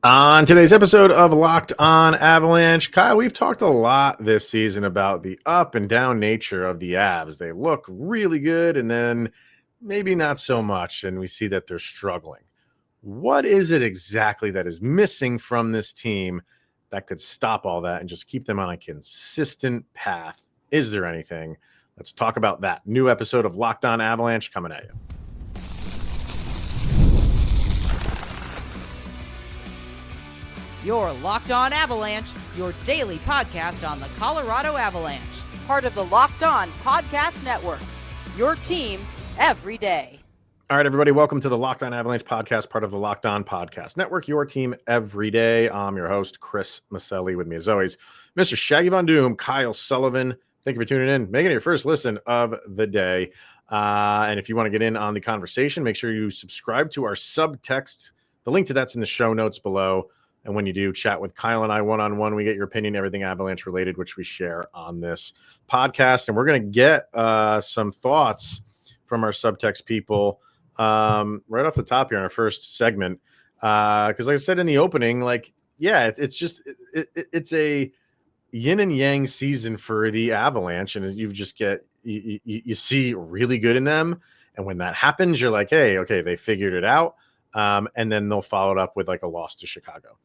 On today's episode of Locked On Avalanche, Kyle, we've talked a lot this season about the up and down nature of the Avs. They look really good and then maybe not so much, and we see that they're struggling. What is it exactly that is missing from this team that could stop all that and just keep them on a consistent path? Is there anything? Let's talk about that. New episode of Locked On Avalanche coming at you. Your Locked On Avalanche, your daily podcast on the Colorado Avalanche. Part of the Locked On Podcast Network. Your team every day. All right, everybody, welcome to the Locked On Avalanche podcast, part of the Locked On Podcast Network, your team every day. I'm your host, Chris Maselli. With me, as always, Mr. Shaggy Von Doom, Kyle Sullivan. Thank you for tuning in, making it your first listen of the day. And if you want to get in on the conversation, make sure you subscribe to our Subtext. The link to that's in the show notes below. And when you do, chat with Kyle and I one-on-one. We get your opinion, everything Avalanche related, which we share on this podcast. And we're going to get some thoughts from our Subtext people right off the top here in our first segment. Because like I said in the opening, it's a yin and yang season for the Avalanche. And you see really good in them. And when that happens, you're like, hey, okay, they figured it out. And then they'll follow it up with like a loss to Chicago.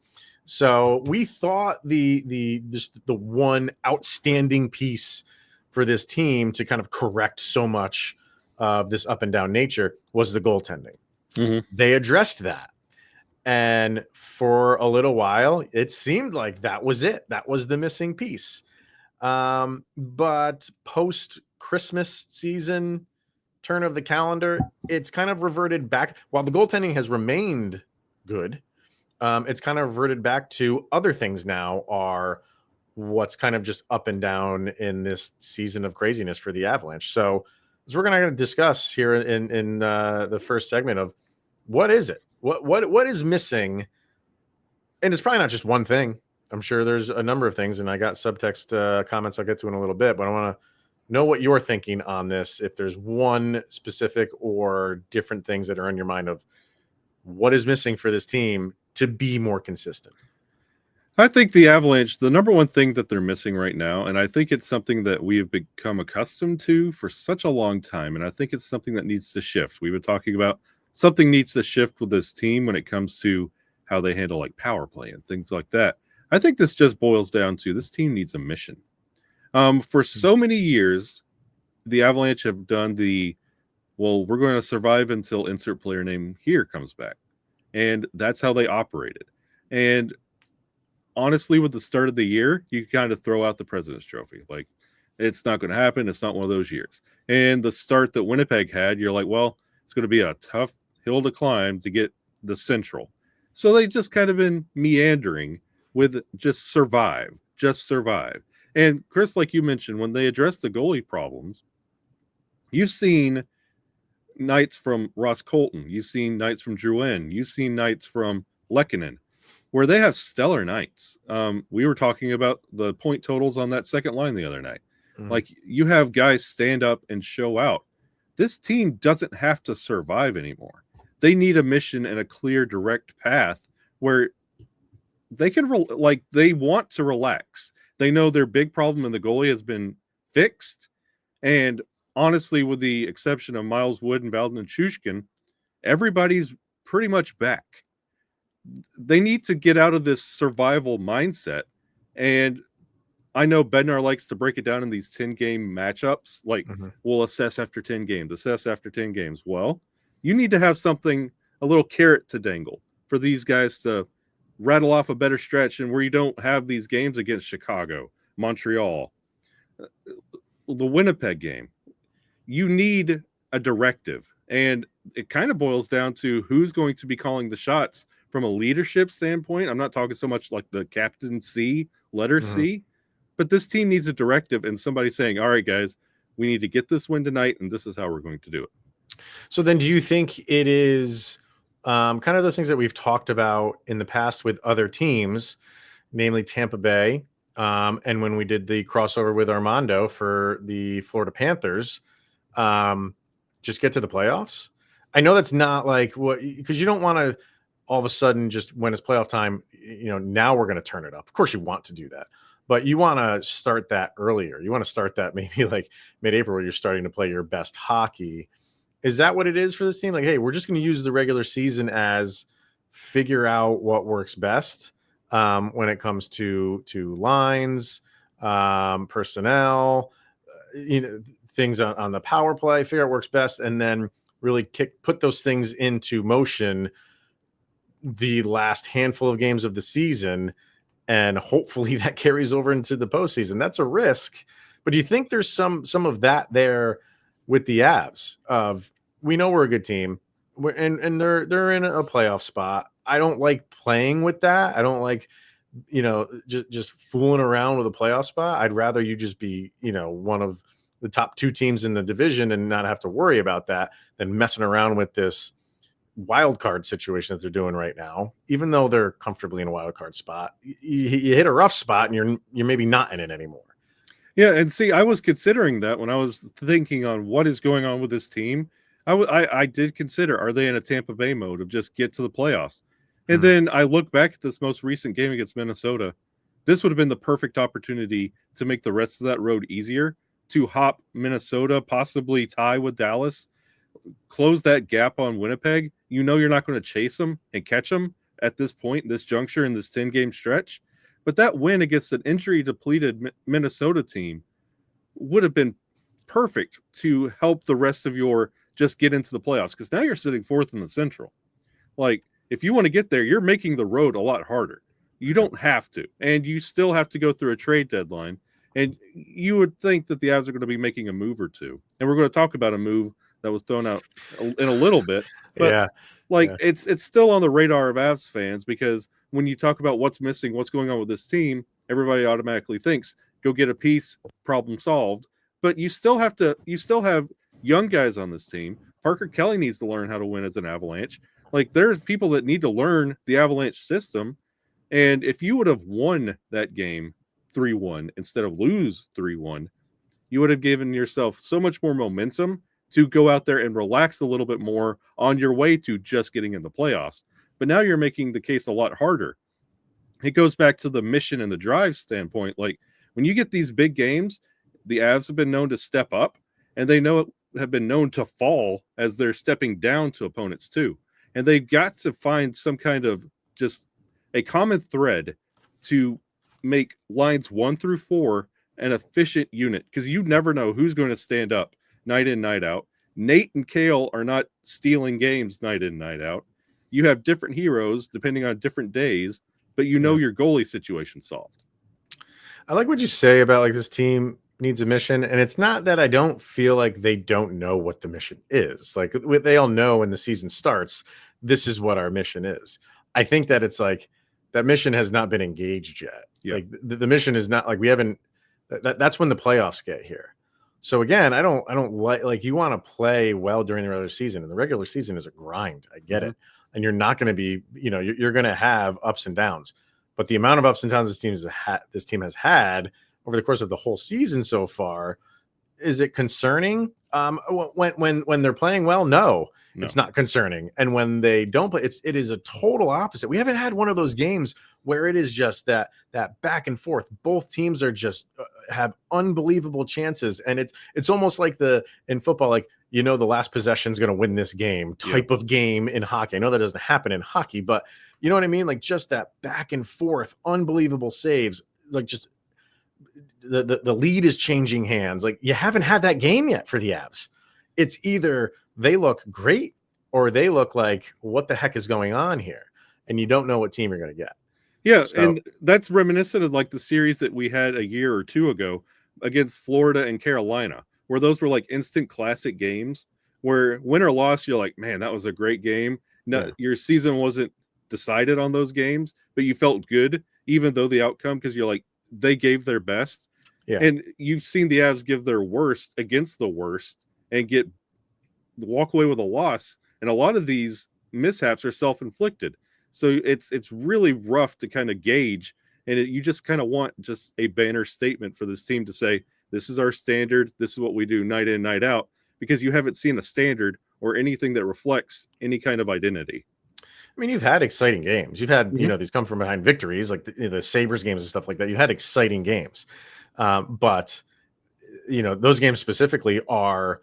So we thought the one outstanding piece for this team to kind of correct so much of this up and down nature was the goaltending. Mm-hmm. They addressed that. And for a little while, it seemed like that was it. That was the missing piece. But post-Christmas season, turn of the calendar, it's kind of reverted back. While the goaltending has remained good, it's kind of reverted back to other things now are what's kind of just up and down in this season of craziness for the Avalanche. So as we're going to discuss here in the first segment of what is it? What is missing? And it's probably not just one thing. I'm sure there's a number of things, and I got subtext comments I'll get to in a little bit, but I want to know what you're thinking on this. If there's one specific or different things that are on your mind of what is missing for this team to be more consistent. I think the Avalanche, the number one thing that they're missing right now, and I think it's something that we have become accustomed to for such a long time, and I think it's something that needs to shift. We've been talking about something needs to shift with this team when it comes to how they handle like power play and things like that. I think this just boils down to this team needs a mission. For so many years, the Avalanche have done we're going to survive until insert player name here comes back. And that's how they operated. And honestly, with the start of the year, you kind of throw out the President's Trophy. Like, it's not going to happen. It's not one of those years. And the start that Winnipeg had, you're like, well, it's going to be a tough hill to climb to get the Central. So they just kind of been meandering with just survive. And Chris, like you mentioned, when they address the goalie problems, you've seen nights from Ross Colton, you've seen nights from Drouin, you've seen nights from Lehkonen, where they have stellar nights. We were talking about the point totals on that second line the other night. Mm-hmm. Like, you have guys stand up and show out. This team doesn't have to survive anymore. They need a mission and a clear, direct path where they can, they want to relax. They know their big problem in the goalie has been fixed. And honestly, with the exception of Miles Wood and Valdemar Chushkin, everybody's pretty much back. They need to get out of this survival mindset. And I know Bednar likes to break it down in these 10-game matchups. Like, we'll assess after 10 games. Well, you need to have something, a little carrot to dangle for these guys to rattle off a better stretch, and where you don't have these games against Chicago, Montreal, the Winnipeg game. You need a directive, and it kind of boils down to who's going to be calling the shots from a leadership standpoint. I'm not talking so much like the captaincy, letter C, but this team needs a directive and somebody saying, all right, guys, we need to get this win tonight, and this is how we're going to do it. So then do you think it is kind of those things that we've talked about in the past with other teams, namely Tampa Bay, and when we did the crossover with Armando for the Florida Panthers, just get to the playoffs? I know that's not like what, because you don't want to all of a sudden, just when it's playoff time, now we're going to turn it up. Of course, you want to do that, but you want to start that earlier. You want to start that maybe like mid-April, where you're starting to play your best hockey. Is that what it is for this team? Like, hey, we're just going to use the regular season as figure out what works best when it comes to lines, personnel, things on the power play, figure out what works best, and then really put those things into motion the last handful of games of the season, and hopefully that carries over into the postseason. That's a risk, but do you think there's some of that there with the Avs? Of, we know we're a good team, and they're in a playoff spot. I don't like playing with that. I don't like just fooling around with a playoff spot. I'd rather you just be one of the top 2 teams in the division and not have to worry about that than messing around with this wild card situation that they're doing right now. Even though they're comfortably in a wild card spot, you hit a rough spot and you're maybe not in it anymore. Yeah, and see, I was considering that when I was thinking on what is going on with this team. I did consider, are they in a Tampa Bay mode of just get to the playoffs? And then I look back at this most recent game against Minnesota. This would have been the perfect opportunity to make the rest of that road easier, to hop Minnesota, possibly tie with Dallas, close that gap on Winnipeg. You're not going to chase them and catch them at this point, this juncture in this 10-game stretch. But that win against an injury-depleted Minnesota team would have been perfect to help the rest of your just get into the playoffs, because now you're sitting 4th in the Central. Like, if you want to get there, you're making the road a lot harder. You don't have to, and you still have to go through a trade deadline. And you would think that the Avs are going to be making a move or two. And we're going to talk about a move that was thrown out in a little bit. But it's still on the radar of Avs fans, because when you talk about what's missing, what's going on with this team, everybody automatically thinks, go get a piece, problem solved. But you still have young guys on this team. Parker Kelly needs to learn how to win as an Avalanche. Like, there's people that need to learn the Avalanche system. And if you would have won that game 3-1 instead of lose 3-1, you would have given yourself so much more momentum to go out there and relax a little bit more on your way to just getting in the playoffs. But now you're making the case a lot harder. It goes back to the mission and the drive standpoint. Like, when you get these big games, the Avs have been known to step up, and they have been known to fall as they're stepping down to opponents too. And they've got to find some kind of just a common thread to make lines 1 through 4 an efficient unit, because you never know who's going to stand up night in, night out. Nate and Kale are not stealing games night in, night out. You have different heroes depending on different days, but your goalie situation solved. I like what you say about, like, this team needs a mission, and it's not that I don't feel like they don't know what the mission is. Like, they all know when the season starts, this is what our mission is. I think that it's like that mission has not been engaged yet. Yeah. Like, the mission is not, like, we haven't. That's when the playoffs get here. So again, I don't like you want to play well during the regular season, and the regular season is a grind. I get it, and you're not going to be, you're going to have ups and downs, but the amount of ups and downs this team has had over the course of the whole season so far, is it concerning? When they're playing well, no, it's not concerning, and when they don't play, it is a total opposite. We haven't had one of those games where it is just that back and forth. Both teams are just have unbelievable chances, and it's almost like in football, like, the last possession is going to win this game type of game in hockey. I know that doesn't happen in hockey, but you know what I mean? Like, just that back and forth, unbelievable saves, like, just the lead is changing hands. Like, you haven't had that game yet for the Avs. It's either they look great or they look like, what the heck is going on here? And you don't know what team you're going to get. Yeah, and that's reminiscent of, like, the series that we had a year or two ago against Florida and Carolina, where those were like instant classic games where win or loss, you're like, man, that was a great game. No, your season wasn't decided on those games, but you felt good, even though the outcome, because you're like, they gave their best. Yeah. And you've seen the Avs give their worst against the worst and walk away with a loss. And a lot of these mishaps are self-inflicted. So it's really rough to kind of gauge. And you just kind of want just a banner statement for this team to say, this is our standard. This is what we do night in, night out, because you haven't seen a standard or anything that reflects any kind of identity. I mean, you've had exciting games. You've had, Mhm. these come from behind victories, like the Sabres games and stuff like that. You had exciting games. But, those games specifically are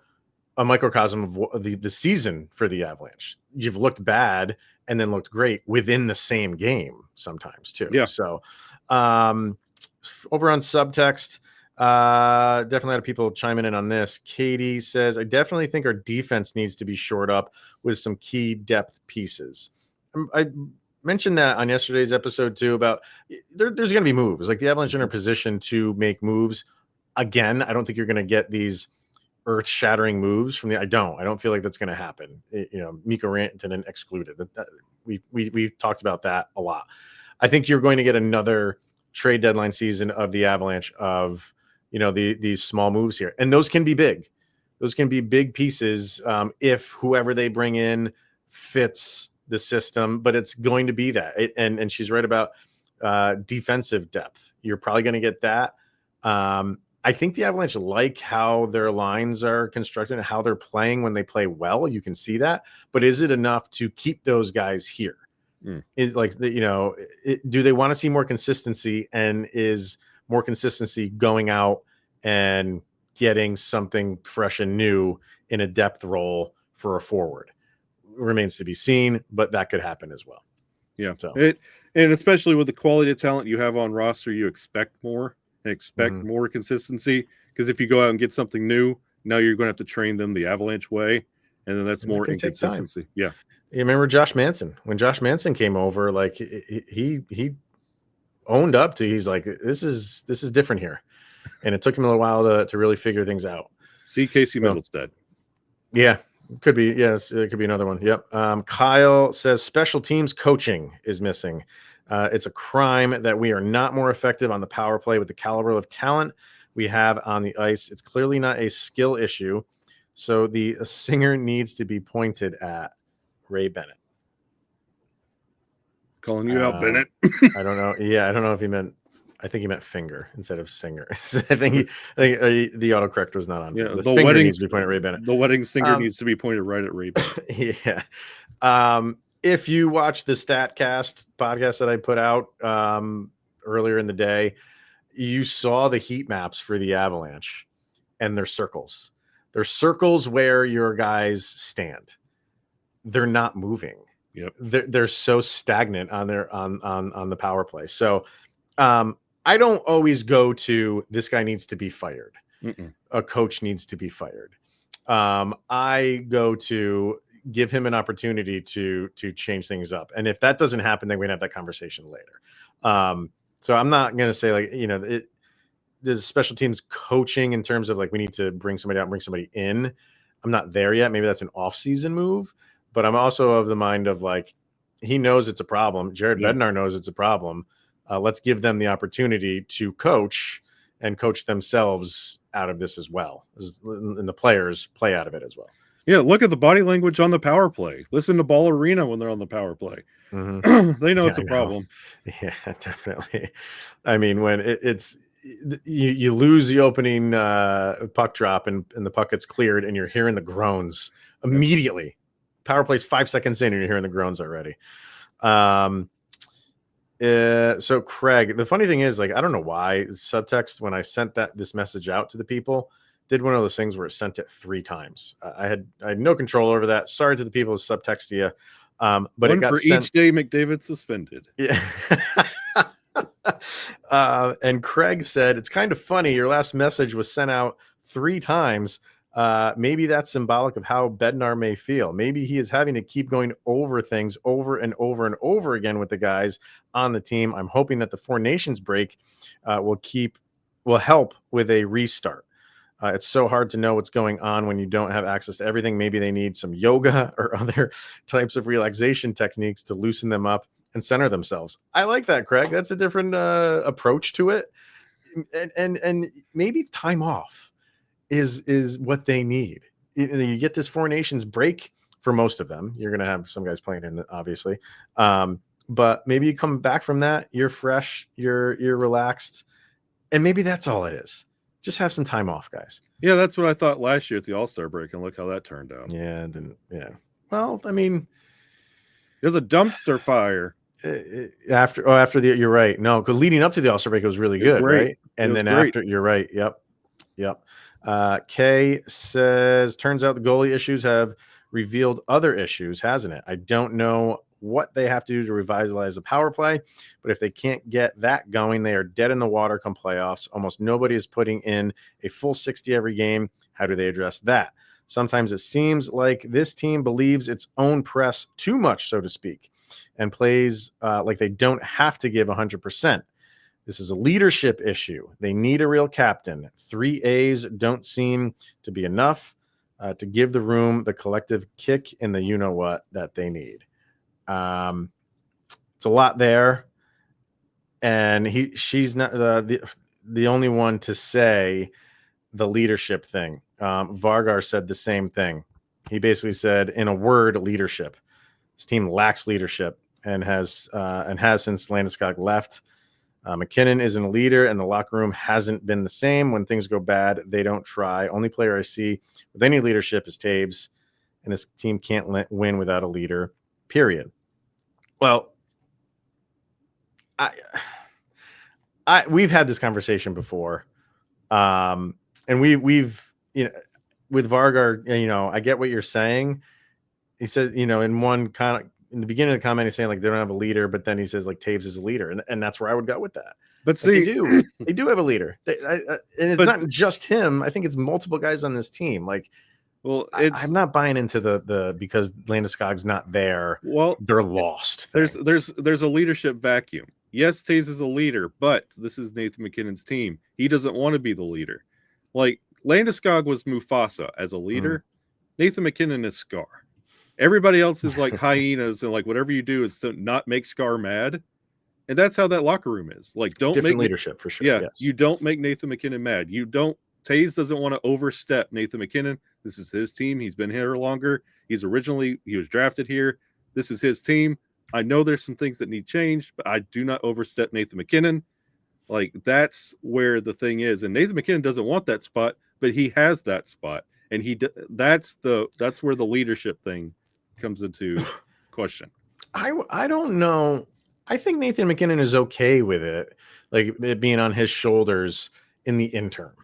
a microcosm of the season for the Avalanche. You've looked bad and then looked great within the same game sometimes too. Yeah. So, over on Subtext, definitely a lot of people chiming in on this. Katie says, I definitely think our defense needs to be shored up with some key depth pieces. I mentioned that on yesterday's episode too about there's going to be moves. Like the Avalanche are in a position to make moves. Again, I don't think you're going to get these earth-shattering moves from I don't feel like that's going to happen. Mikko Rantanen excluded. We've talked about that a lot. I think you're going to get another trade deadline season of the Avalanche of these small moves here, and those can be big. Those can be big pieces if whoever they bring in fits the system. But it's going to be that, and she's right about defensive depth. You're probably going to get that. I think the Avalanche like how their lines are constructed and how they're playing when they play well. You can see that, but is it enough to keep those guys here? Is do they want to see more consistency, and is more consistency going out and getting something fresh and new in a depth role for a forward? Remains to be seen, but that could happen as well. Yeah. So and especially with the quality of talent you have on roster, you expect more. And expect more consistency, because if you go out and get something new, now you're going to have to train them the Avalanche way, and then that's more inconsistency. Yeah, you remember Josh Manson? When Josh Manson came over, like he owned up to, he's like, this is different here, and it took him a little while to really figure things out. See Casey Middlestead. Yeah, could be. Yes, it could be another one. Yep. Kyle says special teams coaching is missing. It's a crime that we are not more effective on the power play with the caliber of talent we have on the ice. It's clearly not a skill issue. So the singer needs to be pointed at. Ray Bennett. Calling you out, Bennett. I don't know. Yeah, I don't know if he meant, I think he meant finger instead of singer. I think the autocorrect was not on. Yeah, the finger needs to be pointed at Ray Bennett. The wedding singer needs to be pointed right at Ray Bennett. Yeah. If you watch the StatCast podcast that I put out earlier in the day, you saw the heat maps for the Avalanche and their circles. They're circles where your guys stand. They're not moving. Yep. They're so stagnant on their on the power play. So I don't always go to this guy needs to be fired. A coach needs to be fired. I go to give him an opportunity to change things up. And if that doesn't happen, then we're gonna have that conversation later. So I'm not going to say like, there's special teams coaching in terms of like, we need to bring somebody out and bring somebody in. I'm not there yet. Maybe that's an off-season move, but I'm also of the mind of like, he knows it's a problem. Jared Bednar knows it's a problem. Let's give them the opportunity to coach and coach themselves out of this as well, and the players play out of it as well. Yeah, look at the body language on the power play. Listen to Ball Arena when they're on the power play. They know it's a problem. Yeah, definitely. I mean, when it's you lose the opening puck drop and the puck gets cleared and you're hearing the groans immediately. Power play's 5 seconds in and you're hearing the groans already. So Craig, the funny thing is, like, I don't know why Subtext, when I sent this message out to the people, did one of those things where it sent it 3 times. I had no control over that. Sorry to the people who subtext you. But one it got for sent... each day McDavid suspended. Yeah. And Craig said, it's kind of funny. Your last message was sent out 3 times. Maybe that's symbolic of how Bednar may feel. Maybe he is having to keep going over things over and over and over again with the guys on the team. I'm hoping that the 4 Nations break will help with a restart. It's so hard to know what's going on when you don't have access to everything. Maybe they need some yoga or other types of relaxation techniques to loosen them up and center themselves. I like that, Craig. That's a different approach to it. And maybe time off is what they need. You get this 4 Nations break for most of them. You're going to have some guys playing in it, obviously. But maybe you come back from that, you're fresh, you're relaxed, and maybe that's all it is. Just have some time off, guys. Yeah, that's what I thought last year at the All-Star break, and look how that turned out. Yeah. Well, I mean, There's a dumpster fire. After the, you're right. No, because leading up to the All-Star break, it was really good, Great. right? And then Great. after, you're right. Yep. Kay says, turns out the goalie issues have revealed other issues, hasn't it? I don't know what they have to do to revitalize the power play, but if they can't get that going, they are dead in the water come playoffs. Almost nobody is putting in a full 60 every game. How do they address that? Sometimes it seems like this team believes its own press too much, so to speak, and plays like they don't have to give 100%. This is a leadership issue. They need a real captain. 3 A's don't seem to be enough to give the room the collective kick in the you-know-what that they need. It's a lot there. And she's not the only one to say the leadership thing. Vargar said the same thing. He basically said, in a word, leadership. This team lacks leadership and has since Landeskog left. McKinnon isn't a leader, and the locker room hasn't been the same. When things go bad, they don't try. Only player I see with any leadership is Taves, and this team can't win without a leader, period. Well, we've had this conversation before, and we've with Vargar, I get what you're saying. He says, in the beginning of the comment, he's saying like they don't have a leader, but then he says like Taves is a leader, and that's where I would go with that. But see, they do have a leader, and it's not just him. I think it's multiple guys on this team. Like, well, I'm not buying into the because Landeskog's not there. Well, they're lost. There's a leadership vacuum. Yes, Taves is a leader, but this is Nathan McKinnon's team. He doesn't want to be the leader. Like Landeskog was Mufasa as a leader. Nathan McKinnon is Scar. Everybody else is like hyenas, and like whatever you do is to not make Scar mad. And that's how that locker room is. Like, don't different make leadership for sure. Yeah, yes. You don't make Nathan McKinnon mad. Taves doesn't want to overstep Nathan McKinnon. This is his team. He's been here longer. He was drafted here. This is his team. I know there's some things that need changed, but I do not overstep Nathan McKinnon. Like, that's where the thing is. And Nathan McKinnon doesn't want that spot, but he has that spot. And that's where the leadership thing comes into question. I don't know. I think Nathan McKinnon is okay with it, like it being on his shoulders in the interim.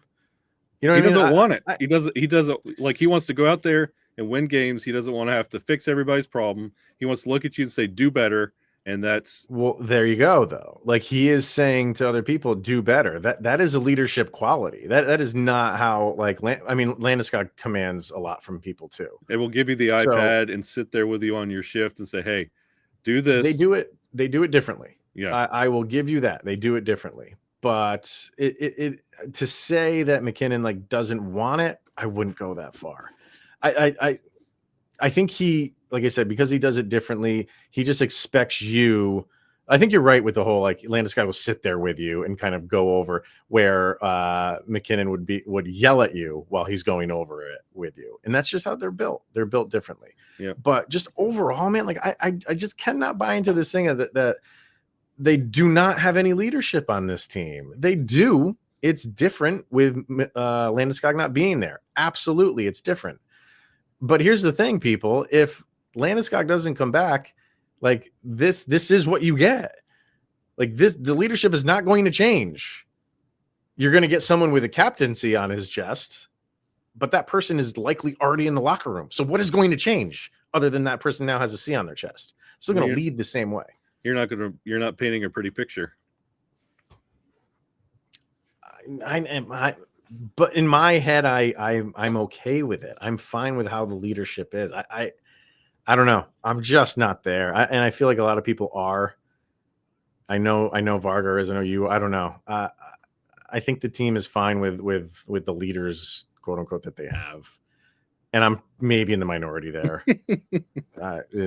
He doesn't want it. He doesn't like, he wants to go out there and win games. He doesn't want to have to fix everybody's problem. He wants to look at you and say, do better. And there you go, though. Like, he is saying to other people, do better. That is a leadership quality. That is not how, like, Landeskog commands a lot from people too. They will give you the iPad and sit there with you on your shift and say, hey, do this. They do it differently. Yeah. I will give you that. They do it differently. But it to say that McKinnon like doesn't want it, I wouldn't go that far. I think he, like I said, because he does it differently, he just expects you. I think you're right with the whole, like, Landeskog will sit there with you and kind of go over where McKinnon would yell at you while he's going over it with you. And that's just how they're built. They're built differently. Yeah. But just overall, man, like I just cannot buy into this thing that they do not have any leadership on this team. They do. It's different with Landeskog not being there. Absolutely, it's different. But here's the thing, people. If Landeskog doesn't come back, like this is what you get. Like the leadership is not going to change. You're going to get someone with a captaincy on his chest, but that person is likely already in the locker room. So what is going to change other than that person now has a C on their chest? Still going to lead the same way. You're not painting a pretty picture. But in my head, I'm okay with it. I'm fine with how the leadership is. I don't know. I'm just not there. And I feel like a lot of people are. I know Vargar is. I know you. I don't know. I think the team is fine with the leaders, quote unquote, that they have. And I'm maybe in the minority there,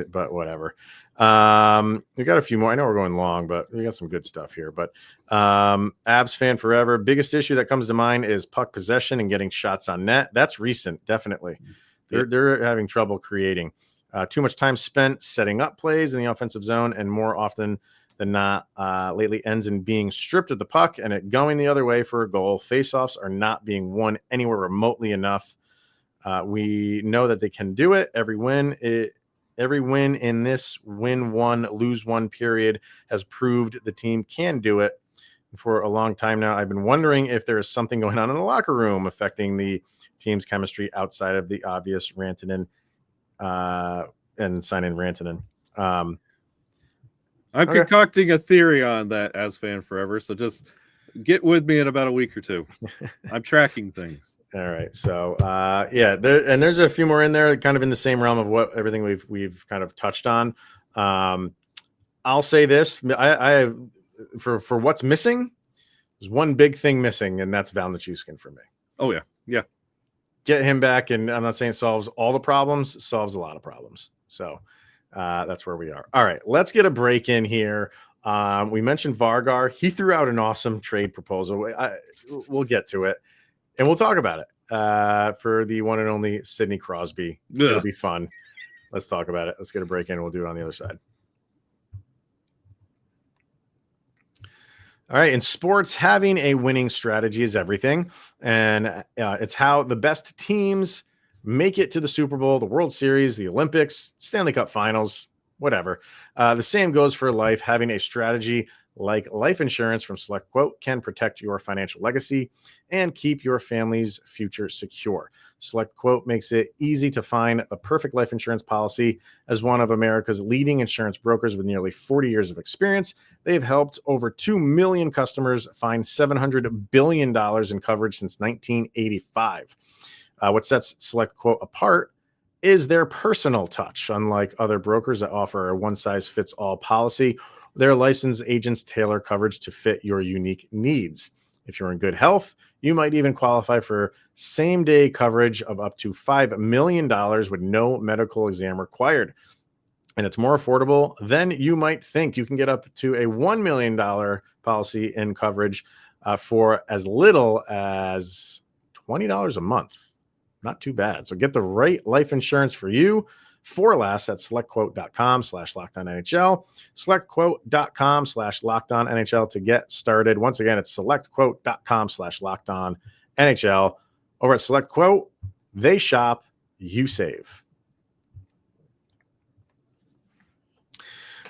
but whatever. We got a few more. I know we're going long, but we got some good stuff here. But Avs fan forever. Biggest issue that comes to mind is puck possession and getting shots on net. That's recent, definitely. They're having trouble creating. Too much time spent setting up plays in the offensive zone, and more often than not, lately ends in being stripped of the puck and it going the other way for a goal. Faceoffs are not being won anywhere remotely enough. We know that they can do it. Every win Every win in this win one, lose one period has proved the team can do it. For a long time now, I've been wondering if there is something going on in the locker room affecting the team's chemistry outside of the obvious Rantanen and sign in Rantanen. I'm concocting a theory on that as fan forever. So just get with me in about a week or two. I'm tracking things. All right. So there's a few more in there kind of in the same realm of what everything we've kind of touched on. I'll say this. I for what's missing, there's one big thing missing, and that's Val Nichushkin for me. Oh, yeah. Yeah. Get him back, and I'm not saying it solves all the problems, it solves a lot of problems. So that's where we are. All right, let's get a break in here. We mentioned Vargar. He threw out an awesome trade proposal. We'll get to it, and we'll talk about it for the one and only Sidney Crosby. Ugh. It'll be fun. Let's talk about it. Let's get a break in, and we'll do it on the other side. All right. In sports, having a winning strategy is everything. And it's how the best teams make it to the Super Bowl, the World Series, the Olympics, Stanley Cup finals, whatever. The same goes for life. Having a strategy like life insurance from Select Quote can protect your financial legacy and keep your family's future secure. Select Quote makes it easy to find the perfect life insurance policy. As one of America's leading insurance brokers with nearly 40 years of experience, they've helped over 2 million customers find $700 billion in coverage since 1985. What sets Select Quote apart is their personal touch. Unlike other brokers that offer a one-size-fits-all policy, their licensed agents tailor coverage to fit your unique needs. If you're in good health, you might even qualify for same-day coverage of up to $5 million with no medical exam required. And it's more affordable than you might think. You can get up to a $1 million policy in coverage for as little as $20 a month. Not too bad. So get the right life insurance for you for less at selectquote.com/LockedOnNHL, selectquote.com/LockedOnNHL to get started. Once again, it's selectquote.com/LockedOnNHL. Over at Select Quote, they shop, you save.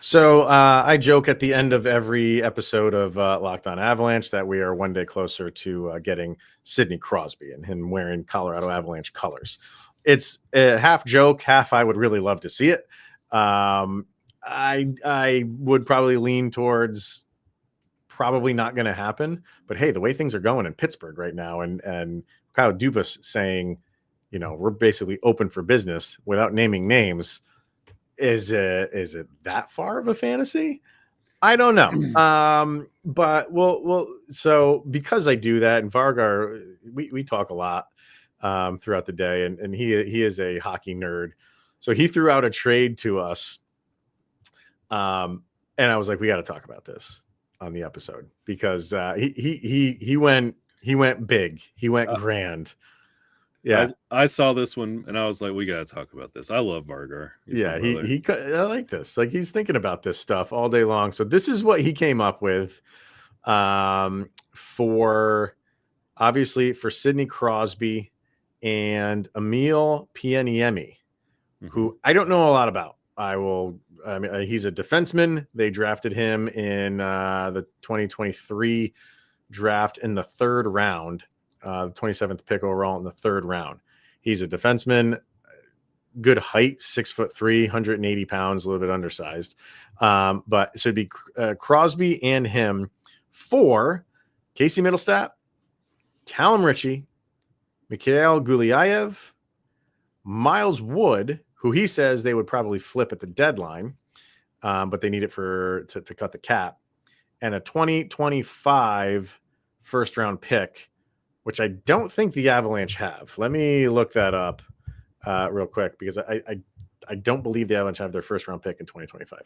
So I joke at the end of every episode of Locked On Avalanche that we are one day closer to getting Sidney Crosby and him wearing Colorado Avalanche colors. It's a half joke, half I would really love to see it. I would probably lean towards probably not going to happen. But hey, the way things are going in Pittsburgh right now, and Kyle Dubas saying, we're basically open for business without naming names. Is it that far of a fantasy? I don't know. But so because I do that, and Vargar, we talk a lot throughout the day, and he is a hockey nerd. So he threw out a trade to us. And I was like, we got to talk about this on the episode because he went big. He went grand. Yeah, I saw this one and I was like, we got to talk about this. I love Vargar. I like this. Like he's thinking about this stuff all day long. So this is what he came up with for Sidney Crosby and Emil Pieniemi, who I don't know a lot about. He's a defenseman. They drafted him in the 2023 draft in the third round. The 27th pick overall in the third round. He's a defenseman, good height, 6'3", 180 pounds, a little bit undersized. But so it'd be Crosby and him for Casey Middlestat, Callum Ritchie, Mikhail Gulyayev, Miles Wood, who he says they would probably flip at the deadline, but they need it to cut the cap, and a 2025 first round pick, which I don't think the Avalanche have. Let me look that up real quick because I don't believe the Avalanche have their first round pick in 2025.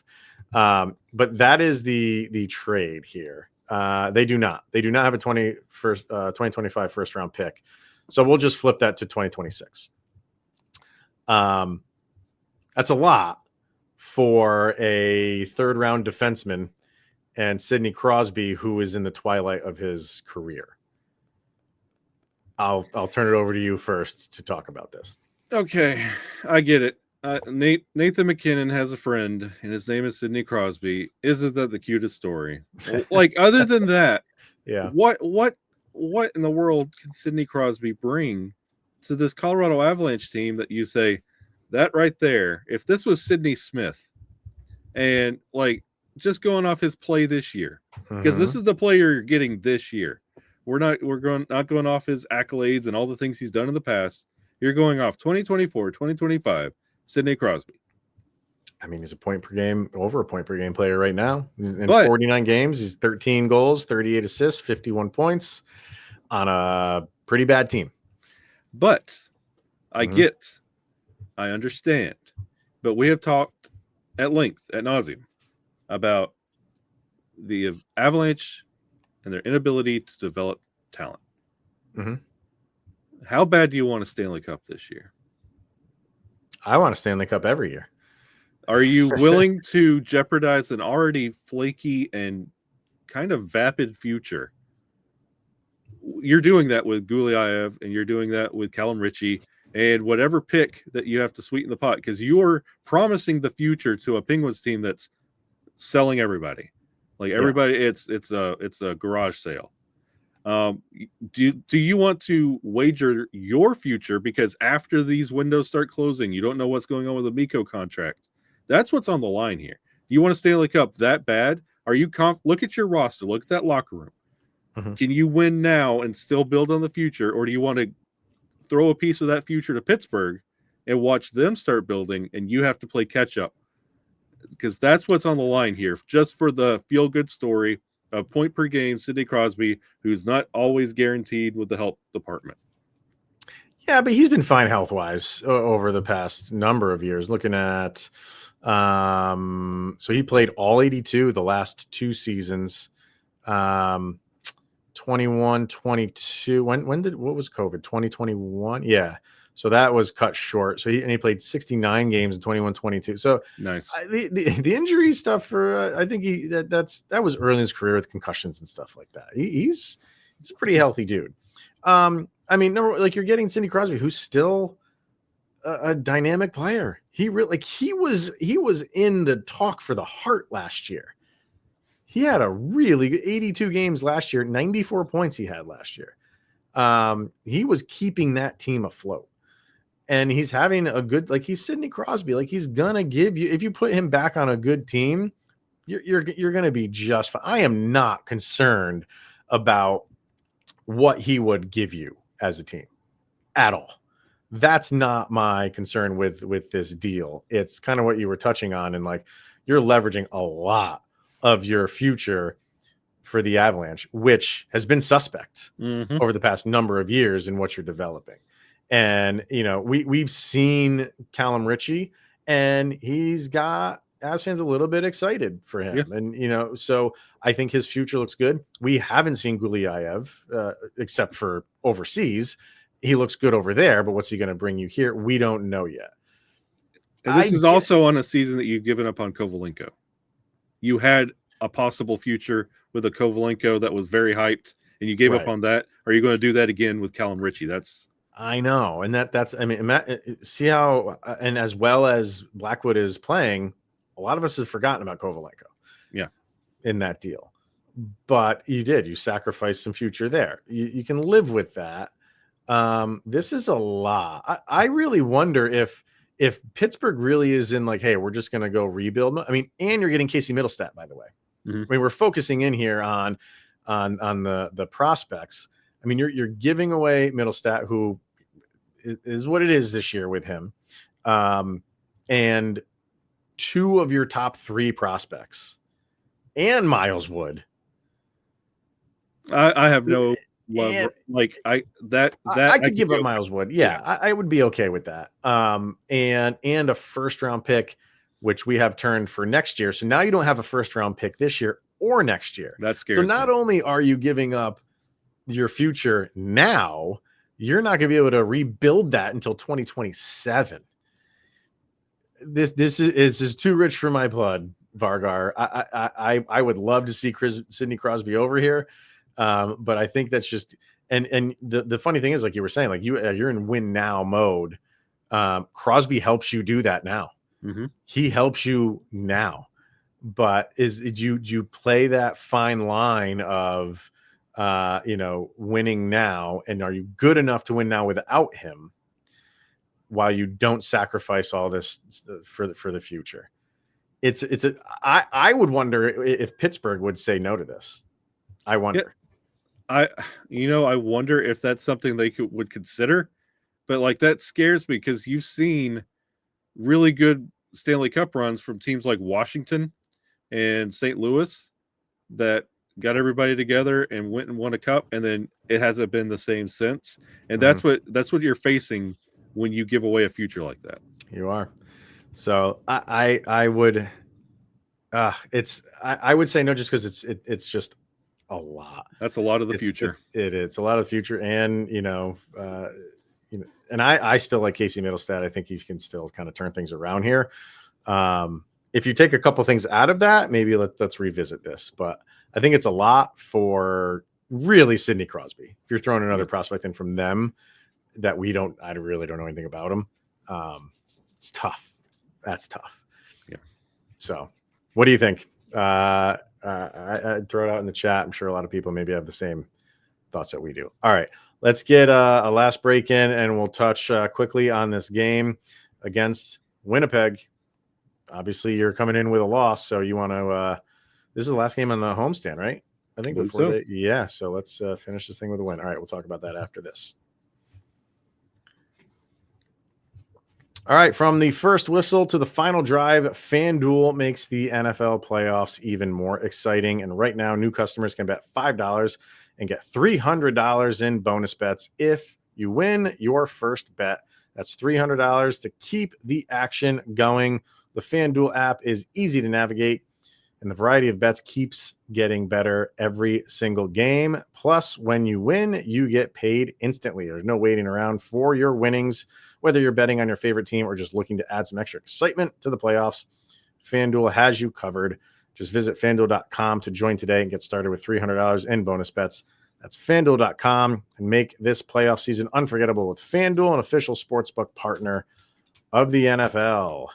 But that is the trade here. They do not. They do not have a 2025 first round pick. So we'll just flip that to 2026. That's a lot for a third round defenseman and Sidney Crosby, who is in the twilight of his career. I'll turn it over to you first to talk about this. Okay, I get it. Nathan McKinnon has a friend, and his name is Sidney Crosby. Isn't that the cutest story? Like, other than that, Yeah. what in the world can Sidney Crosby bring to this Colorado Avalanche team that you say that right there? If this was Sidney Smith, and like just going off his play this year, because this is the player you're getting this year. We're not going off his accolades and all the things he's done in the past. You're going off 2024, 2025, Sidney Crosby. I mean, he's over a point per game player right now. He's in 49 games. He's 13 goals, 38 assists, 51 points on a pretty bad team. But I understand. But we have talked at length, at nauseum, about the Avalanche and their inability to develop talent. Mm-hmm. How bad do you want a Stanley Cup this year? I want a Stanley Cup every year. Are you willing to jeopardize an already flaky and kind of vapid future? You're doing that with Goalie, and you're doing that with Callum Ritchie, and whatever pick that you have to sweeten the pot, because you're promising the future to a Penguins team that's selling everybody. Like everybody, it's a garage sale. Do you want to wager your future, because after these windows start closing, you don't know what's going on with the Mikko contract? That's what's on the line here. Do you want to Stanley Cup that bad? Are you look at your roster, look at that locker room. Mm-hmm. Can you win now and still build on the future, or do you want to throw a piece of that future to Pittsburgh and watch them start building, and you have to play catch up? Because that's what's on the line here, just for the feel-good story of point per game, Sidney Crosby, who's not always guaranteed with the help department. Yeah, but he's been fine health-wise over the past number of years. Looking at, so he played all 82 the last two seasons, 21, 22. What was COVID? 2021? Yeah. So that was cut short. So he played 69 games in 21, 22. So nice. The injury stuff for I think that was early in his career with concussions and stuff like that. He's a pretty healthy dude. I mean, you're getting Sidney Crosby, who's still a dynamic player. He was in the talk for the Hart last year. He had a really good 82 games last year, 94 points he had last year. He was keeping that team afloat. And he's having a good, he's Sidney Crosby. He's gonna give you, if you put him back on a good team, you're gonna be just fine. I am not concerned about what he would give you as a team at all. That's not my concern with this deal. It's kind of what you were touching on, and you're leveraging a lot of your future for the Avalanche, which has been suspect over the past number of years in what you're developing. And, we've seen Callum Ritchie, and he's got Avs fans a little bit excited for him. Yeah. And, so I think his future looks good. We haven't seen Gulyayev except for overseas. He looks good over there, but what's he going to bring you here? We don't know yet. And this is also on a season that you've given up on Kovalenko. You had a possible future with a Kovalenko that was very hyped, and you gave up on that. Are you going to do that again with Callum Ritchie? I know. And see how, and as well as Blackwood is playing, a lot of us have forgotten about Kovalenko. Yeah. In that deal. But you sacrificed some future there. You can live with that. This is a lot. I really wonder if Pittsburgh really is in hey, we're just going to go rebuild. I mean, and you're getting Casey Middlestat, by the way. Mm-hmm. I mean, we're focusing in here on the prospects. I mean, you're giving away Middlestat, who is what it is this year with him, and two of your top three prospects, and Miles Wood. I have no love. I could give up Miles Wood. Yeah, I would be okay with that. And a first round pick, which we have turned for next year. So now you don't have a first round pick this year or next year. That's scary. So not only are you giving up your future now, you're not going to be able to rebuild that until 2027. This is too rich for my blood, Vargar. I would love to see Sidney Crosby over here, but I think that's just and the funny thing is, like you were saying, you're in win now mode, Crosby helps you do that now. Mm-hmm. He helps you now. But do you play that fine line of winning now, and are you good enough to win now without him, while you don't sacrifice all this for the future? I would wonder if Pittsburgh would say no to this. I wonder. Yeah. I wonder if that's something they would consider, but like that scares me because you've seen really good Stanley Cup runs from teams like Washington and St. Louis that got everybody together and went and won a cup, and then it hasn't been the same since. And that's what you're facing when you give away a future like that. You are. So I would I would say no, just because it's just a lot. That's a lot of the future. It's a lot of the future, and and I still like Casey Middlestad. I think he can still kind of turn things around here. If you take a couple things out of that, maybe let's revisit this. But I think it's a lot for really Sidney Crosby. If you're throwing another prospect in from them that I really don't know anything about him, it's tough. That's tough. Yeah. So, what do you think? I'd throw it out in the chat. I'm sure a lot of people maybe have the same thoughts that we do. All right, let's get a last break in, and we'll touch quickly on this game against Winnipeg. Obviously, you're coming in with a loss, so you want to. This is the last game on the homestand, right? I think before yeah. So let's finish this thing with a win. All right, we'll talk about that after this. All right, from the first whistle to the final drive, FanDuel makes the NFL playoffs even more exciting. And right now, new customers can bet $5 and get $300 in bonus bets if you win your first bet. That's $300 to keep the action going. The FanDuel app is easy to navigate, and the variety of bets keeps getting better every single game. Plus, when you win, you get paid instantly. There's no waiting around for your winnings. Whether you're betting on your favorite team or just looking to add some extra excitement to the playoffs, FanDuel has you covered. Just visit FanDuel.com to join today and get started with $300 in bonus bets. That's FanDuel.com, and make this playoff season unforgettable with FanDuel, an official sportsbook partner of the NFL.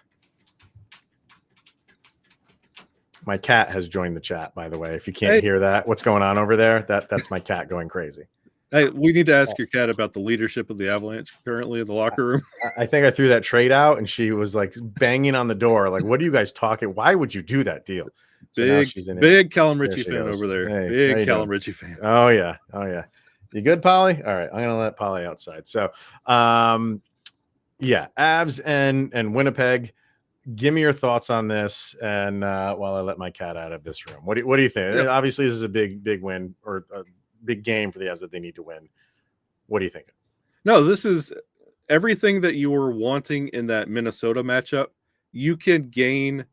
My cat has joined the chat, by the way. If you can't hear that, what's going on over there? That's my cat going crazy. Hey, we need to ask your cat about the leadership of the Avalanche currently in the locker room. I think I threw that trade out, and she was like banging on the door, like, "What are you guys talking? Why would you do that deal?" So big Callum Ritchie fan over there. Hey, big Callum Ritchie fan. Oh yeah. You good, Polly? All right, I'm gonna let Polly outside. So, yeah, Avs and Winnipeg. Give me your thoughts on this, and while I let my cat out of this room, what do you think? Yep. Obviously, this is a big win, or a big game for the Avs that they need to win. What do you think? No, this is everything that you were wanting in that Minnesota matchup. You can gain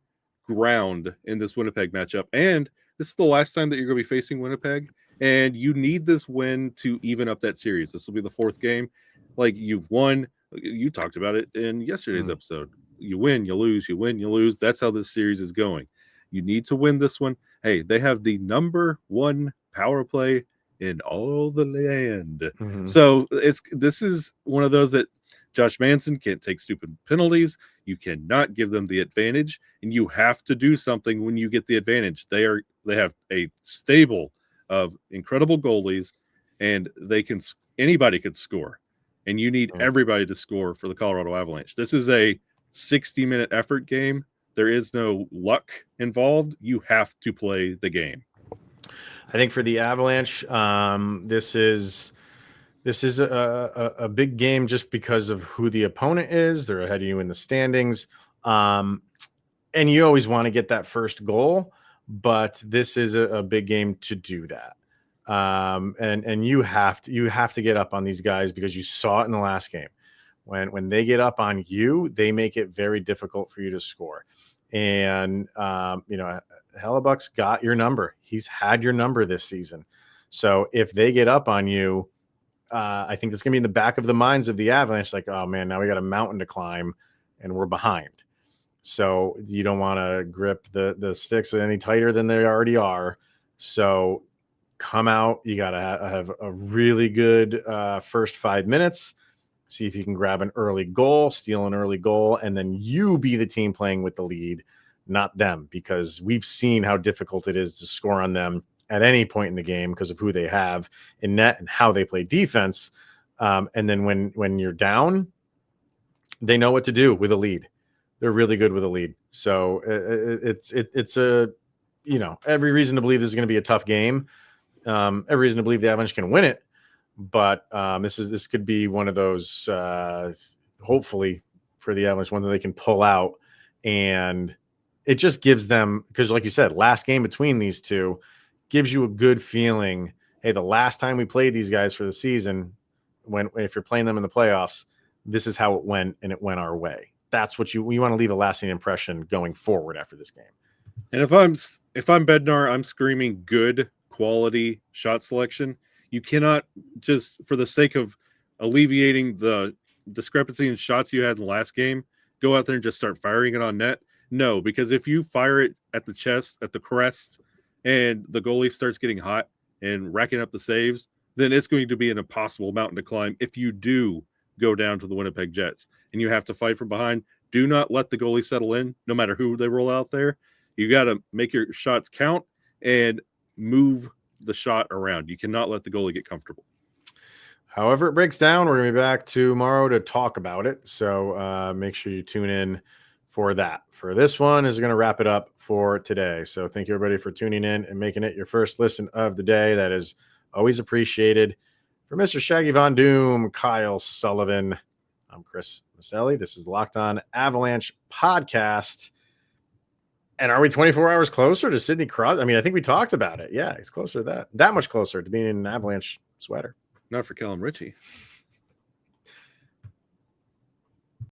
ground in this Winnipeg matchup, and this is the last time that you're going to be facing Winnipeg, and you need this win to even up that series. This will be the fourth game. Like, you've won. You talked about it in yesterday's episode. You win, you lose, you win, you lose. That's how this series is going. You need to win this one. Hey, they have the #1 power play in all the land. So this is one of those that Josh Manson can't take stupid penalties. You cannot give them the advantage, and you have to do something when you get the advantage. They have a stable of incredible goalies, and anybody could score, and you need everybody to score for the Colorado Avalanche. This is a 60-minute effort game. There is no luck involved. You have to play the game. I think for the Avalanche, this is a big game just because of who the opponent is. They're ahead of you in the standings, and you always want to get that first goal. But this is a big game to do that, and you have to get up on these guys, because you saw it in the last game. When they get up on you, they make it very difficult for you to score. And, Hellebuck's got your number. He's had your number this season. So if they get up on you, I think that's going to be in the back of the minds of the Avalanche. Like, oh man, now we got a mountain to climb and we're behind. So you don't want to grip the sticks any tighter than they already are. So come out. You got to have a really good first 5 minutes. See if you can grab an early goal, steal an early goal, and then you be the team playing with the lead, not them, because we've seen how difficult it is to score on them at any point in the game because of who they have in net and how they play defense. And then when you're down, they know what to do with a lead. They're really good with a lead. So it's a, every reason to believe this is going to be a tough game. Every reason to believe the Avalanche can win it. But this could be one of those, hopefully for the Avalanche, one that they can pull out. And it just gives them, because like you said, last game between these two gives you a good feeling. Hey, the last time we played these guys for the season, if you're playing them in the playoffs, this is how it went, and it went our way. That's what you want to leave a lasting impression going forward after this game. And if I'm Bednar, I'm screaming good quality shot selection. You cannot just, for the sake of alleviating the discrepancy in shots you had in the last game, go out there and just start firing it on net. No, because if you fire it at the chest, at the crest, and the goalie starts getting hot and racking up the saves, then it's going to be an impossible mountain to climb if you do go down to the Winnipeg Jets and you have to fight from behind. Do not let the goalie settle in, no matter who they roll out there. You got to make your shots count and move the shot around. You cannot let the goalie get comfortable. However it breaks down, we're going to be back tomorrow to talk about it. So make sure you tune in for that. For this one is going to wrap it up for today. So thank you everybody for tuning in and making it your first listen of the day. That is always appreciated. For Mr. Shaggy Von Doom, Kyle Sullivan, I'm Chris Maselli. This is the Locked On Avalanche podcast. And are we 24 hours closer to Sidney Crosby? I mean, I think we talked about it. Yeah, he's closer to that much closer to being in an Avalanche sweater. Not for Callum Ritchie.